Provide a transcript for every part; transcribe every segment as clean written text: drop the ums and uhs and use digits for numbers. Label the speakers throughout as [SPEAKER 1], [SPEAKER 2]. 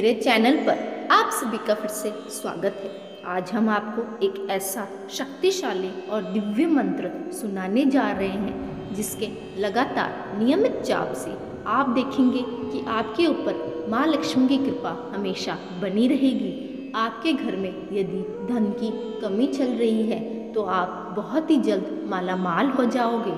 [SPEAKER 1] मेरे चैनल पर आप सभी का फिर से स्वागत है। आज हम आपको एक ऐसा शक्तिशाली और दिव्य मंत्र सुनाने जा रहे हैं जिसके लगातार नियमित जाप से आप देखेंगे कि आपके ऊपर माँ लक्ष्मी की कृपा हमेशा बनी रहेगी। आपके घर में यदि धन की कमी चल रही है तो आप बहुत ही जल्द मालामाल हो जाओगे।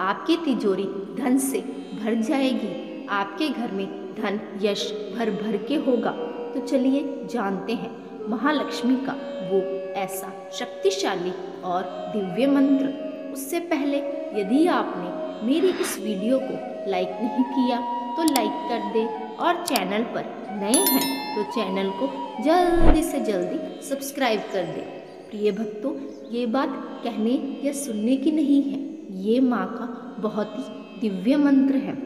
[SPEAKER 1] आपकी तिजोरी धन से भर जाएगी। आपके घर में धन यश भर भर के होगा। तो चलिए जानते हैं महालक्ष्मी का वो ऐसा शक्तिशाली और दिव्य मंत्र। उससे पहले यदि आपने मेरी इस वीडियो को लाइक नहीं किया तो लाइक कर दे और चैनल पर नए हैं तो चैनल को जल्दी से जल्दी सब्सक्राइब कर दे। प्रिय भक्तों, ये बात कहने या सुनने की नहीं है, ये माँ का बहुत ही दिव्य मंत्र है।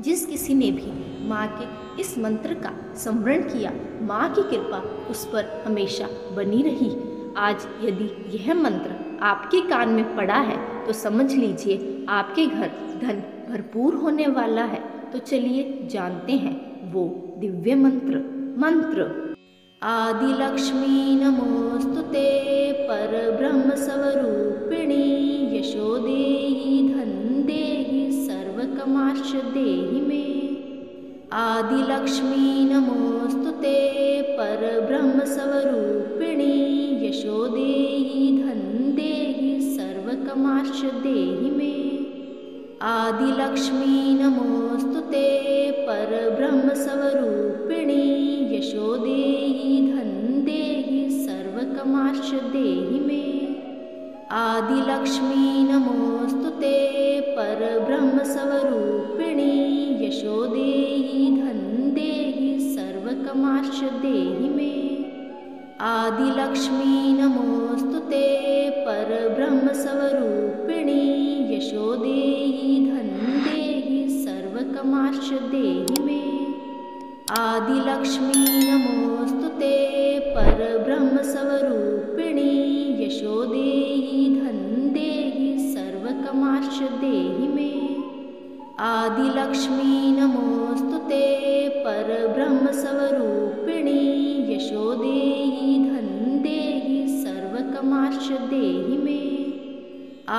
[SPEAKER 1] जिस किसी ने भी माँ के इस मंत्र का स्मरण किया, माँ की कृपा उस पर हमेशा बनी रही। आज यदि यह मंत्र आपके कान में पड़ा है तो समझ लीजिए आपके घर धन भरपूर होने वाला है। तो चलिए जानते हैं वो दिव्य मंत्र। आदिलक्ष्मी नमोस्तुते परब्रह्म स्वरूपिणी यशो देहि धन देहि सर्वकामांश देहि मे। आदिलक्ष्मी नमोस्तुते परब्रह्म स्वरूपिणी यशो देहि धन देहि सर्वकामांश देहि मे। आदिलक्ष्मी नमोस्तुते परब्रह्म स्वरूपिणी यशो देहि धन देहि सर्वकामांश देहि मे। आदिलक्ष्मी नमोस्तुते परब्रह्म स्वरूपिणी यशो देहि धन देहि सर्वकामांश देहि मे। आदिलक्ष्मी नमोस्तुते परब्रह्म स्वरूपिणी यशो देहि धन देहि सर्वकामांश देहि मे। आदिलक्ष्मी नमोस्तुते परब्रह्म स्वरूपिणी यशो देहि धन देहि सर्वकामांश देहि मे। आदिलक्ष्मी नमोस्तुते परब्रह्म स्वरूपिणी यशो देहि धन देहि सर्वकामांश देहि मे।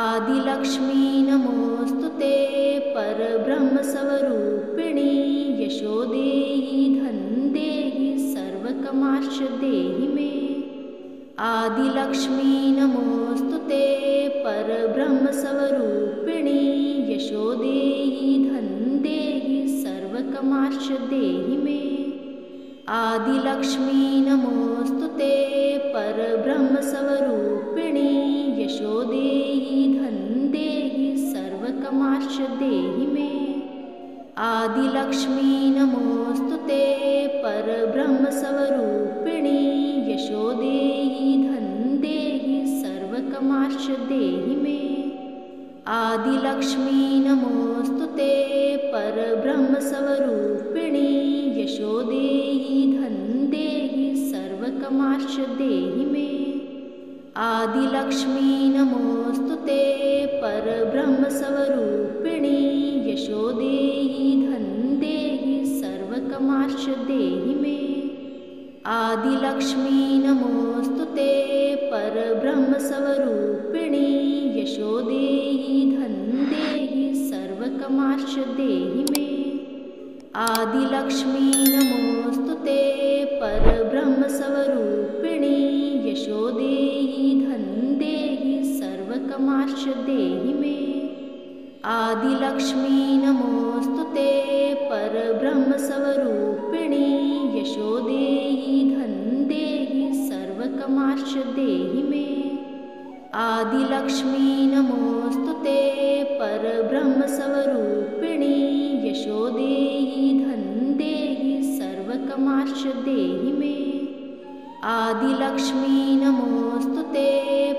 [SPEAKER 1] आदिलक्ष्मी नमोस्तुते परब्रह्म स्वरूपिणी यशो देहि धन देहि सर्वकामांश देहि मे। आदिलक्ष्मी नमोस्तुते परब्रह्म स्वरूपिणी यशो देहि धन देहि सर्वकामांश देहि मे। आदिलक्ष्मी नमोस्तुते परब्रह्म स्वरूपिणी यशो देहि धन देहि सर्वकामांश देहि मे। आदिलक्ष्मी नमोस्तुते परब्रह्म स्वरूपिणी यशो देहि धन देहि सर्वकामांश देहि मे। आदिलक्ष्मी नमोस्तुते परब्रह्म स्वरूपिणी यशो देहि धन देहि सर्वकामांश देहि मे। आदिलक्ष्मी नमोस्तुते परब्रह्म स्वरूपिणी यशो देहि धन देहि सर्वकामांश देहि मे। आदिलक्ष्मी नमोस्तुते परब्रह्म स्वरूपिणी यशो देहि धन देहि सर्वकामांश देहि मे। आदिलक्ष्मी नमोस्तुते परब्रह्म स्वरूपिणी यशो देहि धन देहि सर्वकामांश देहि मे। आदिलक्ष्मी नमोस्तुते परब्रह्म स्वरूपिणी यशो देहि धन देहि सर्वकामांश देहि मे। आदिलक्ष्मी नमोस्तुते परब्रह्म स्वरूपिणी यशो देहि धन देहि सर्वकामांश देहि मे। आदिलक्ष्मी नमोस्तुते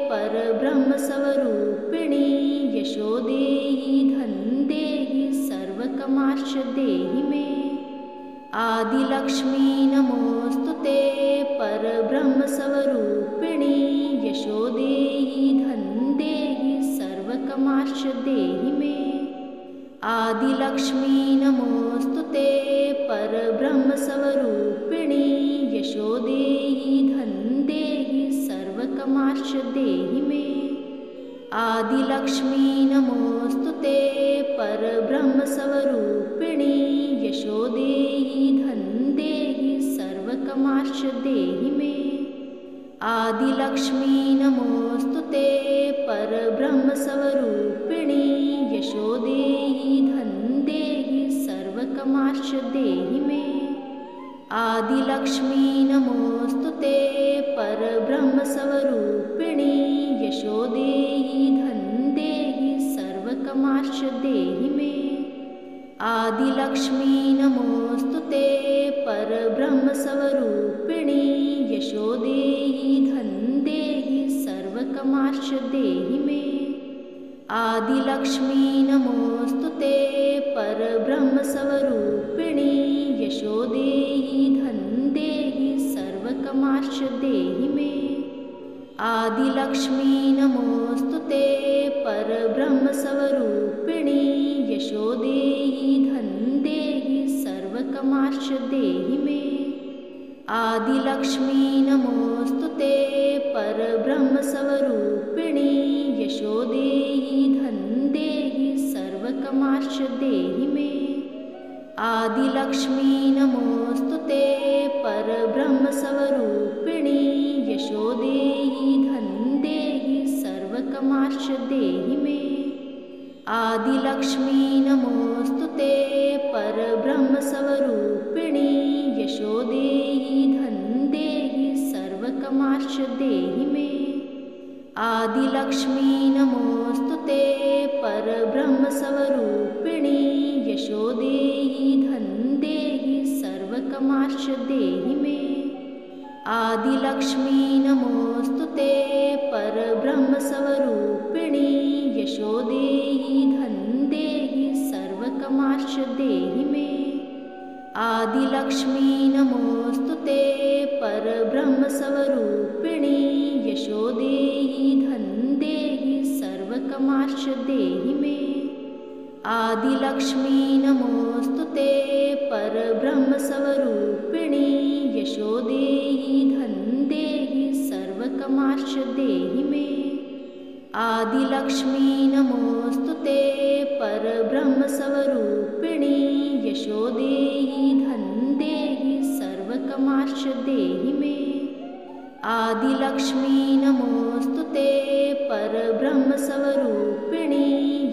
[SPEAKER 1] परब्रह्म स्वरूपिणी यशो देहि धन देहि सर्वकामांश देहि मे। आदिलक्ष्मी नमोस्तुते परब्रह्म स्वरूपिणी यशो देहि धन देहि सर्वकामांश देहि मे। आदिलक्ष्मी नमोस्तुते परब्रह्म स्वरूपिणी यशो देहि धन देहि सर्वकामांश्च देहि मे। आदिलक्ष्मी नमोस्तुते परब्रह्मस्वरूपिणी यशो देहि धन देहि सर्वकामांश्च देहि मे। आदिलक्ष्मी नमोस्तुते परब्रह्मस्वरूपिणी यशो देहि धन देहि सर्वकामांश्च देहि मे। आदिलक्ष्मी नमोस्तुते परब्रह्मस्वरूपिणी यशो देहि धन देहि सर्वकामांश्च देहि मे। आदिलक्ष्मी नमोस्तुते परब्रह्मस्वरूपिणी यशो देहि धन देहि सर्वकामांश्च देहि मे। आदिलक्ष्मी नमोस्तुते परब्रह्मस्वरूपिणी यशो देहि धन देहि सर्वकामांश्च देहि मे। आदिलक्ष्मी नमोस्तुते परब्रह्मस्वरूपिणी यशो देहि धन देहि सर्वकामांश्च देहि मे। आदिलक्ष्मी नमोस्तुते परब्रह्मस्वरूपिणी यशो देहि धन देहि सर्वकामांश्च देहि मे। आदिलक्ष्मी नमोस्तुते परब्रह्मस्वरूपिणी यशो देहि धन देहि सर्वकामांश्च देहि मे। आदिलक्ष्मी नमोस्तुते परब्रह्मस्वरूपिणी यशो देहि धन देहि सर्वकामांश्च देहि मे। आदिलक्ष्मी नमोस्तुते परब्रह्मस्वरूपिणी यशो देहि धन देहि सर्वकामांश्च देहि मे। आदिलक्ष्मी नमोस्तुते परब्रह्मस्वरूपिणी यशो देहि धन देहि सर्वकामांश्च देहि मे। आदिलक्ष्मी नमोस्तुते परब्रह्मस्वरूपिणी यशो देहि धन देहि सर्वकामांश्च देहि मे। आदिलक्ष्मी नमोस्तुते परब्रह्मस्वरूपिणी यशो देहि धन देहि सर्वकामांश्च देहि मे। आदिलक्ष्मी नमोस्तुते परब्रह्मस्वरूपिणी यशो देहि धन देहि सर्वकामांश्च देहि मे। आदिलक्ष्मी नमोस्तुते परब्रह्मस्वरूपिणी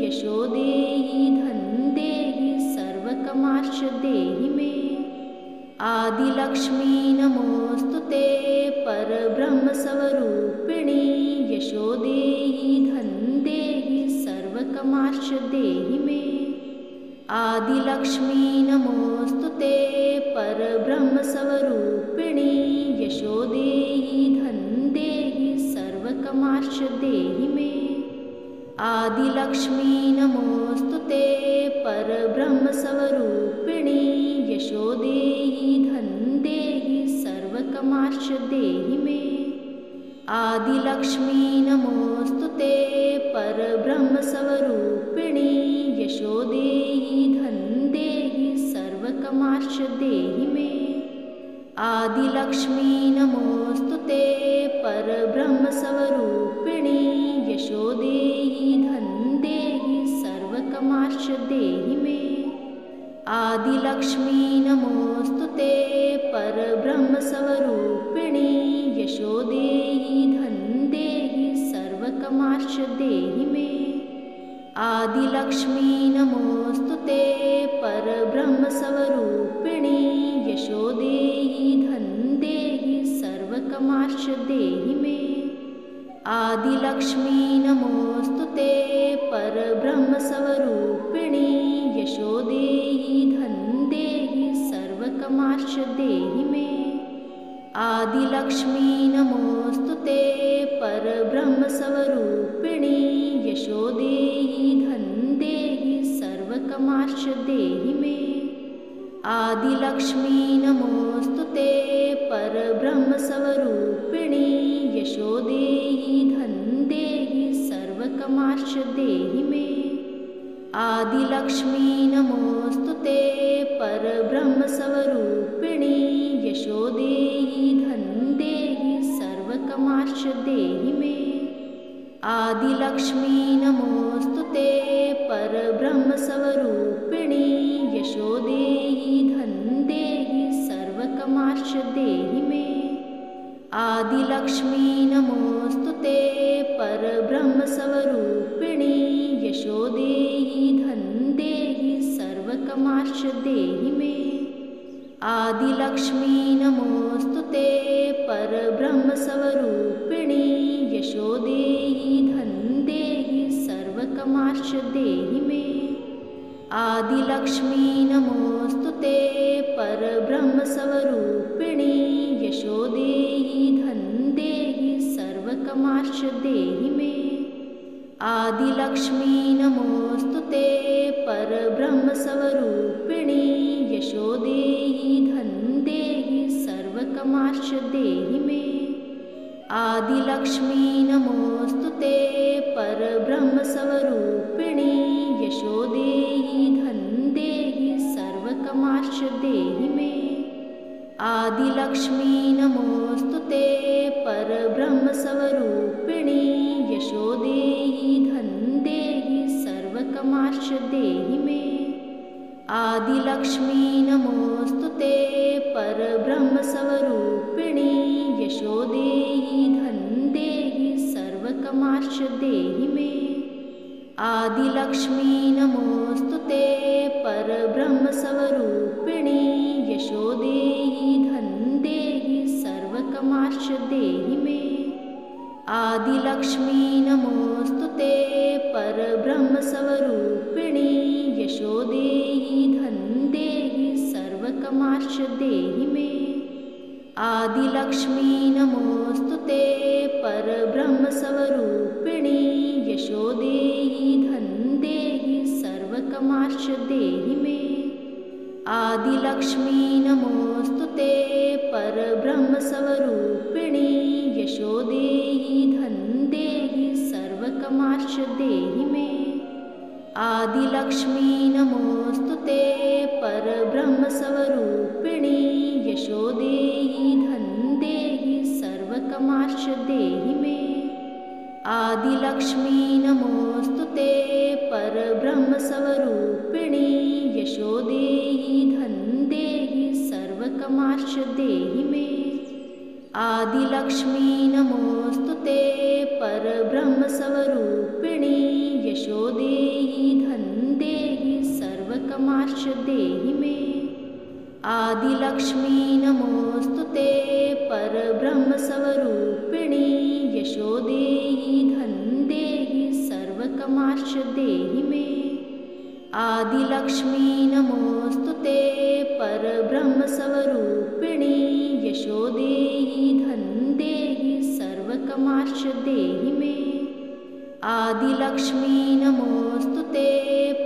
[SPEAKER 1] यशो देहि धन देहि सर्वकामांश्च देहि मे। आदिलक्ष्मी नमोस्तुते परब्रह्मस्वरूपिणी यशो देहि धन देहि सर्वकामांश्च देहि मे। आदिलक्ष्मी नमोस्तुते परब्रह्मस्वरूपिणी यशो देहि धन देहि सर्वकामांश्च देहि मे। आदिलक्ष्मी नमोस्तुते परब्रह्मस्वरूपिणी यशो देहि धन देहि सर्वकामांश्च देहि मे। आदिलक्ष्मी नमोस्तुते परब्रह्मस्वरूपिणी यशो देहि धन देहि सर्वकामांश्च देहि मे। आदिलक्ष्मी नमोस्तुते परब्रह्मस्वरूपिणी यशो देहि धन देहि सर्वकामांश्च देहि मे। आदिलक्ष्मी नमोस्तुते परब्रह्मस्वरूपिणी यशो देहि धन देहि सर्वकामांश्च देहि मे। आदिलक्ष्मी नमोस्तुते परब्रह्मस्वरूपिणी यशो देहि धन देहि सर्वकामांश्च देहि मे। आदिलक्ष्मी नमोस्तुते परब्रह्मस्वरूपिणी यशो देहि धन देहि सर्वकामांश्च देहि मे। आदिलक्ष्मी नमोस्तुते परब्रह्मस्वरूपिणी यशो देहि धन देहि सर्वकामांश्च देहि मे। आदिलक्ष्मी नमोस्तुते परब्रह्मस्वरूपिणी यशो देहि धन देहि सर्वकामांश्च देहि मे। आदिलक्ष्मी नमोस्तुते परब्रह्मस्वरूपिणी यशो देहि धन देहि सर्वकामांश्च देहि मे। आदिलक्ष्मी नमोस्तुते परब्रह्मस्वरूपिणी यशो देहि धन देहि सर्वकामांश्च देहि मे। आदिलक्ष्मी नमोस्तुते परब्रह्मस्वरूपिणी यशो देहि धन देहि सर्वकामांश्च देहि मे। आदिलक्ष्मी नमोस्तुते परब्रह्मस्वरूपिणी यशो देहि धन देहि सर्वकामांश्च देहि मे। आदिलक्ष्मी नमोस्तुते परब्रह्मस्वरूपिणी यशो देहि धन देहि सर्वकामांश्च देहि मे। आदिलक्ष्मी नमोस्तुते परब्रह्मस्वरूपिणी यशो देहि धन देहि सर्वकामांश्च देहि मे। आदिलक्ष्मी नमोस्तुते परब्रह्मस्वरूपिणी यशो देहि धन देहि सर्वकामांश्च देहि मे। आदिलक्ष्मी नमोस्तुते परब्रह्मस्वरूपिणी यशो देहि धन देहि सर्वकामांश्च देहि मे। आदिलक्ष्मी नमोस्तुते परब्रह्मस्वरूपिणी यशो देहि धन देहि सर्वकामांश्च देहि मे। आदिलक्ष्मी नमोस्तुते परब्रह्मस्वरूपिणी यशो देहि धन देहि सर्वकामांश्च देहि मे। आदिलक्ष्मी नमोस्तुते परब्रह्मस्वरूपिणी यशो देहि धन देहि सर्वकामांश्च देहि मे। आदिलक्ष्मी नमोस्तुते परब्रह्मस्वरूपिणी यशो देहि धन देहि सर्वकामांश्च देहि मे। आदिलक्ष्मी नमोस्तुते परब्रह्मस्वरूपिणी यशो देहि धन देहि सर्वकामांश्च देहि मे। आदिलक्ष्मी नमोस्तुते परब्रह्मस्वरूपिणी यशो देहि धन देहि सर्वकामांश्च देहि मे। आदिलक्ष्मी नमोस्तुते परब्रह्मस्वरूपिणी यशो देहि धन देहि सर्वकामांश्च देहि मे। आदिलक्ष्मी नमोस्तुते परब्रह्मस्वरूपिणी यशो देहि धन देहि सर्वकामांश्च देहि मे। आदिलक्ष्मी नमोस्तुते परब्रह्मस्वरूपिणी यशो देहि धन देहि सर्वकामांश्च देहि मे। आदिलक्ष्मी नमोस्तुते परब्रह्मस्वरूपिणी यशो देहि धन देहि सर्वकामांश्च देहि मे। आदिलक्ष्मी नमोस्तुते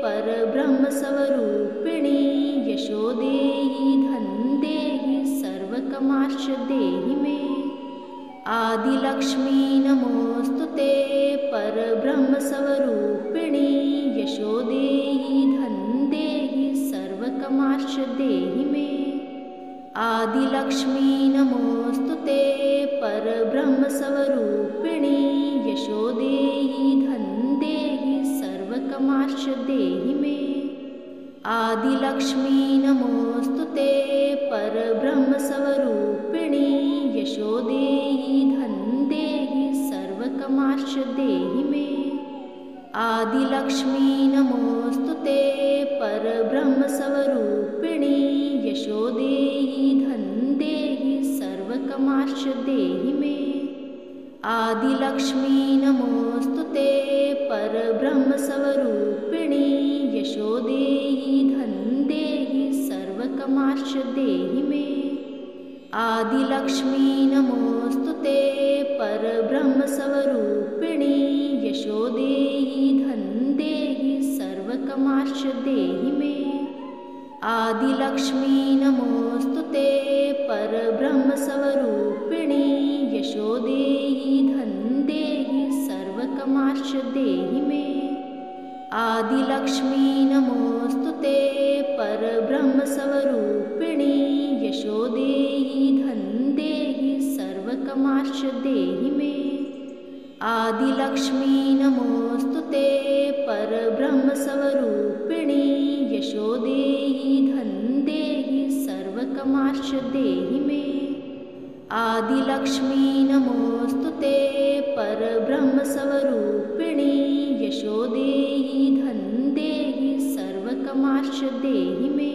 [SPEAKER 1] परब्रह्मस्वरूपिणी यशो देहि धन देहि सर्वकामांश्च देहि मे। आदिलक्ष्मी नमोस्तुते परब्रह्मस्वरूपिणी यशो देहि धन देहि सर्वकामांश्च देहि मे। आदिलक्ष्मी नमोस्तुते परब्रह्मस्वरूपिणी यशो देहि धन देहि सर्वकामांश्च देहि मे। आदिलक्ष्मी नमोस्तुते परब्रह्मस्वरूपिणी यशो देहि धन देहि सर्वकामांश्च देहि मे। आदिलक्ष्मी नमोस्तुते परब्रह्मस्वरूपिणी यशो देहि धन देहि सर्वकामांश्च देहि मे। आदिलक्ष्मी नमोस्तुते परब्रह्मस्वरूपिणी यशो देहि धन देहि सर्वकामांश्च देहि मे। आदिलक्ष्मी नमोस्तुते परब्रह्मस्वरूपिणी यशो देहि धन देहि सर्वकामांश्च देहि मे। आदिलक्ष्मी नमोस्तुते परब्रह्मस्वरूपिणी यशो देहि धन देहि सर्वकामांश्च देहि मे। आदिलक्ष्मी नमोस्तुते परब्रह्मस्वरूपिणी यशो देहि सर्वकमाश्च देहि मे। आदिलक्ष्मी नमोस्तुते परब्रह्मस्वरूपिणी यशो देहि धन देहि सर्वकमाश्च देहि मे। आदिलक्ष्मी नमोस्तुते परब्रह्मस्वरूपिणी यशो देहि धन देहि सर्वकमाश्च देहि मे।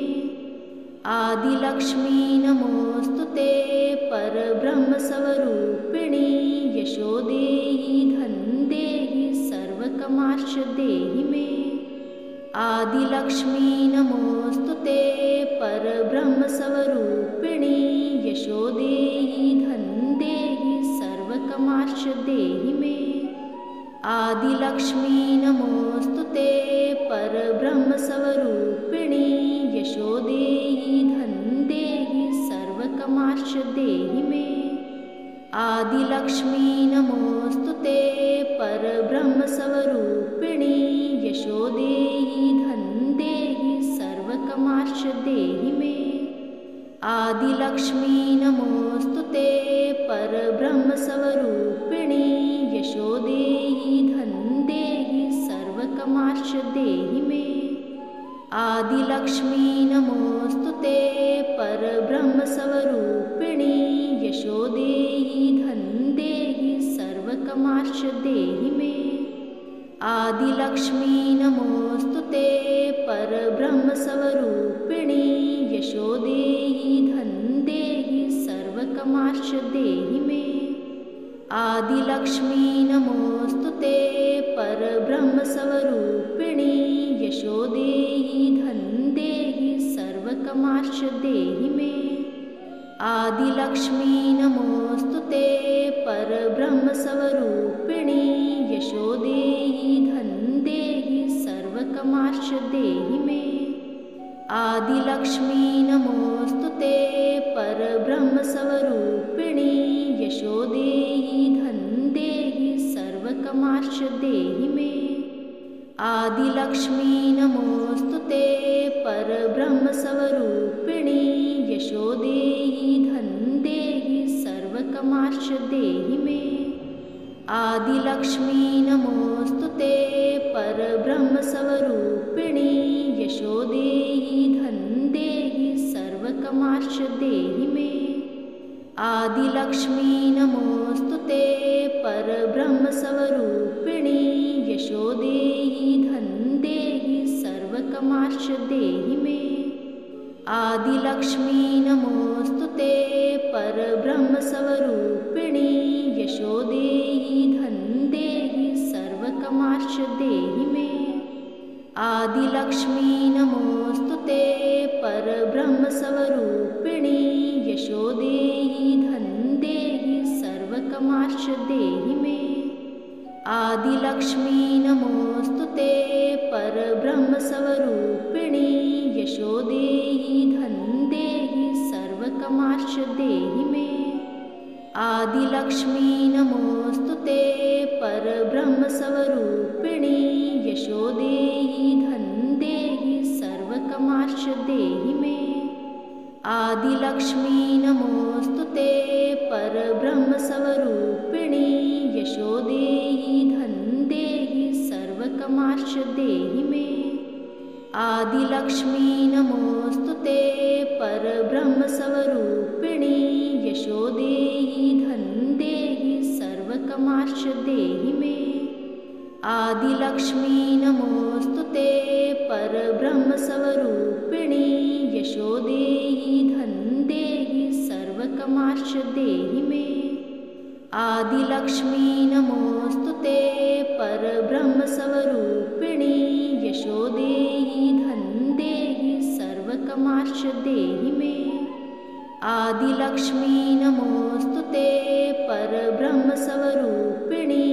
[SPEAKER 1] आदिलक्ष्मी नमोस्तुते परब्रह्मस्वरूपिणी यशो देहि धन देहि सर्वकमाश्च देहि मे। आदिलक्ष्मी नमोस्तुते परब्रह्मस्वरूपिणी यशो देहि धन देहि सर्वकमाश्च देहि मे। आदिलक्ष्मी नमोस्तुते परब्रह्मस्वरूपिणी यशो देहि धन देहि सर्वकमाश्च देहि मे। आदिलक्ष्मी नमोस्तुते परब्रह्मस्वरूपिणी यशो देहि धन देहि सर्वकमाश्च देहि मे। आदिलक्ष्मी नमोस्तुते परब्रह्मस्वरूपिणी यशो देहि धन देहि सर्वकमाश्च देहि मे। आदिलक्ष्मी नमोस्तुते परब्रह्मस्वरूपिणी यशो देहि धन देहि सर्वकमाश्च देहि मे। आदिलक्ष्मी नमोस्तुते परब्रह्मस्वरूपिणी यशो देहि धन देहि सर्वकमाश्च देहि मे। आदिलक्ष्मी नमोस्तुते परब्रह्मस्वरूपिणी यशो देहि धन देहि सर्वकमाश्च देहि मे। आदिलक्ष्मी नमोस्तुते परब्रह्मस्वरूपिणी यशो देहि धन देहि सर्वकमाश्च देहि मे। आदिलक्ष्मी नमोस्तुते परब्रह्मस्वरूपिणी यशो देहि धन देहि सर्वकमाश्च देहि मे। आदिलक्ष्मी नमोस्तुते परब्रह्मस्वरूपिणी यशो देहि धन देहि सर्वकमाश्च देहि मे। आदिलक्ष्मी नमोस्तुते परब्रह्मस्वरूपिणी यशो देहि धन देहि सर्वकमाश्च देहि मे। आदिलक्ष्मी नमोस्तुते परब्रह्मस्वरूपिणी यशो देहि धन देहि सर्वकमाश्च देहि मे। आदिलक्ष्मी नमोस्तुते परब्रह्मस्वरूपिणी यशो देहि धन देहि सर्वकमाश्च देहि मे। आदिलक्ष्मी नमोस्तुते परब्रह्मस्वरूपिणी यशो देहि धन देहि सर्वकमाश्च देहि मे। आदिलक्ष्मी नमोस्तुते परब्रह्मस्वरूपिणी यशो देहि धन देहि सर्वकमाश्च देहि मे। आदिलक्ष्मी नमोस्तुते परब्रह्मस्वरूपिणी यशो देहि धन देहि सर्वकमाश्च देहि मे। आदिलक्ष्मी नमोस्तुते परब्रह्मस्वरूपिणी यशो देहि धन देहि सर्वकमाश्च देहि मे। आदिलक्ष्मी नमोस्तुते परब्रह्मस्वरूपिणी यशो देहि धन देहि सर्वकमाश्च देहि मे। आदिलक्ष्मी नमोस्तुते परब्रह्मस्वरूपिणी यशो देहि धन देहि सर्वकमाश्च देहि मे। आदिलक्ष्मी नमोस्तुते परब्रह्मस्वरूपिणी यशो देहि धन देहि सर्वकमाश्च देहि मे। आदिलक्ष्मी नमोस्तुते परब्रह्मस्वरूपिणी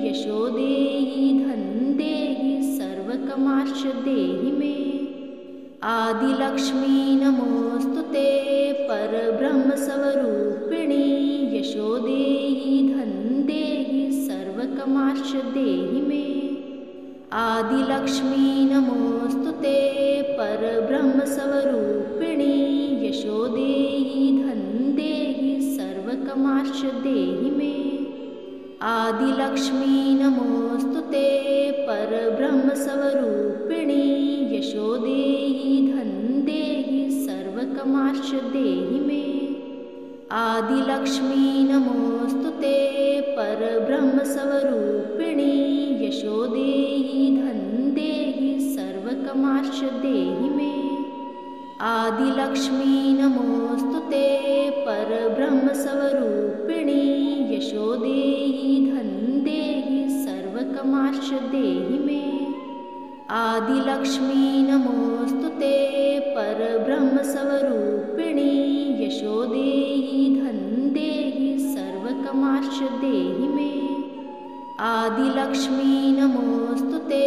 [SPEAKER 1] यशो देहि धन देहि सर्वकमाश्च देहि मे। आदिलक्ष्मी नमोस्तुते परब्रह्मस्वरूपिणी यशो देहि धन देहि सर्वकमाश्च देहि मे। आदिलक्ष्मी नमोस्तुते परब्रह्मस्वरूपिणी यशो देहि धन देहि सर्वकमाश्च सर्वकमार्ष देहि मे। आदिलक्ष्मी नमोऽस्तु ते परब्रह्मस्वरूपिणी। यशो देहि धन देहि सर्वकमार्ष देहि मे। आदिलक्ष्मी नमोऽस्तु ते परब्रह्मस्वरूपिणी। यशो देहि धन देहि सर्वकमार्ष देहि मे। आदिलक्ष्मी नमोऽस्तु ते परब्रह्मस्वरूपिणी। यशो देहि धन देहि सर्वकमार्ष देहि मे। आदिलक्ष्मी नमोऽस्तु ते परब्रह्मस्वरूपिणी। यशो देहि धन देहि सर्वकमार्ष देहि मे। आदिलक्ष्मी नमोऽस्तु ते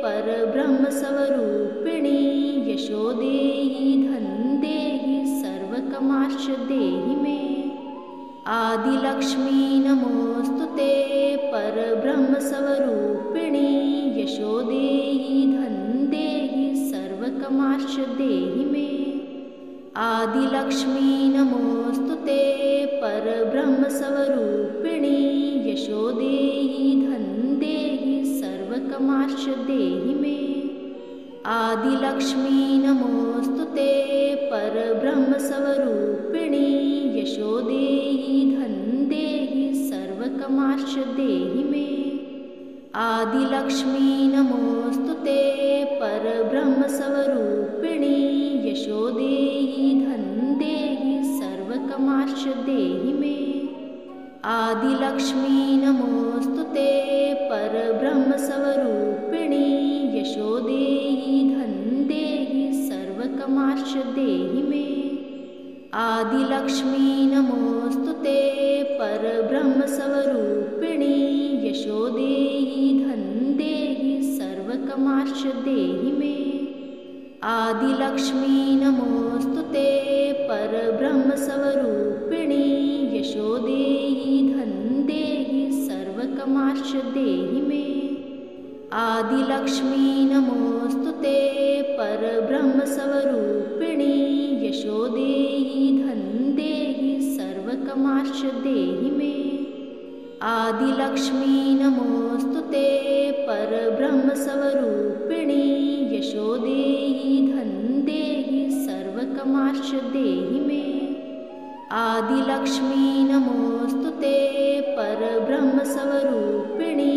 [SPEAKER 1] परब्रह्मस्वरूपिणी। यशो देहि धन देहि सर्वकमार्ष देहि मे। आदिलक्ष्मी नमोऽस्तु ते परब्रह्मस्वरूपिणी। यशो देहि धन देहि सर्वकमार्ष देहि मे। आदिलक्ष्मी नमोऽस्तु ते परब्रह्मस्वरूपिणी। यशो देहि धन देहि सर्वकमार्ष देहि मे। आदिलक्ष्मी नमोऽस्तु ते परब्रह्मस्वरूपिणी। यशो देहि धन देहि सर्वकमार्ष देहि मे। आदिलक्ष्मी नमोऽस्तु ते परब्रह्मस्वरूपिणी। यशो देहि धन देहि सर्वकमार्ष देहि मे। आदिलक्ष्मी नमोऽस्तु ते परब्रह्मस्वरूपिणी। यशो देहि धन देहि सर्वकमार्ष देहि मे। आदिलक्ष्मी नमोऽस्तु ते परब्रह्मस्वरूपिणी। यशो देहि धन देहि सर्वकमार्ष देहि मे। आदिलक्ष्मी नमोऽस्तु ते परब्रह्मस्वरूपिणी। यशो देहि धन देहि सर्वकमार्ष देहि मे। आदिलक्ष्मी नमोऽस्तु ते परब्रह्मस्वरूपिणी। यशो देहि धन देहि सर्वकमार्ष देहि मे। आदिलक्ष्मी नमोऽस्तु ते परब्रह्मस्वरूपिणी। यशो देहि धन देहि सर्वकमार्ष देहि मे। आदिलक्ष्मी नमोऽस्तु ते परब्रह्मस्वरूपिणी।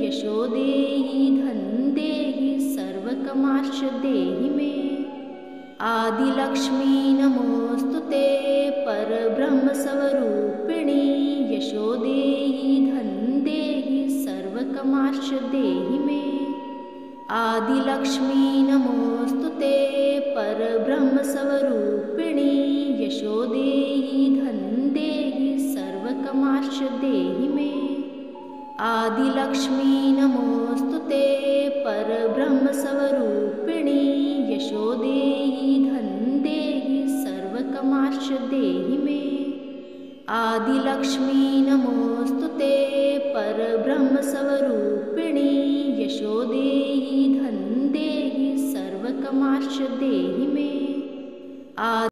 [SPEAKER 1] यशो देहि धन देहि सर्वकमार्ष देहि मे। आदिलक्ष्मी नमोऽस्तु ते परब्रह्मस्वरूपिणी। यशो देहि धन देहि सर्वकमार्ष देहि मे। आदिलक्ष्मी नमोऽस्तु ते परब्रह्मस्वरूपिणी। यशो देहि धन देहि सर्वकमार्ष देहि मे। आदिलक्ष्मी नमोऽस्तु ते परब्रह्मस्वरूपिणी। यशो देहि धन देहि सर्वकमार्ष देहि मे। आदिलक्ष्मी नमोऽस्तु ते परब्रह्मस्वरूपिणी। यशो देहि धन देहि सर्वकमार्ष देहि मे।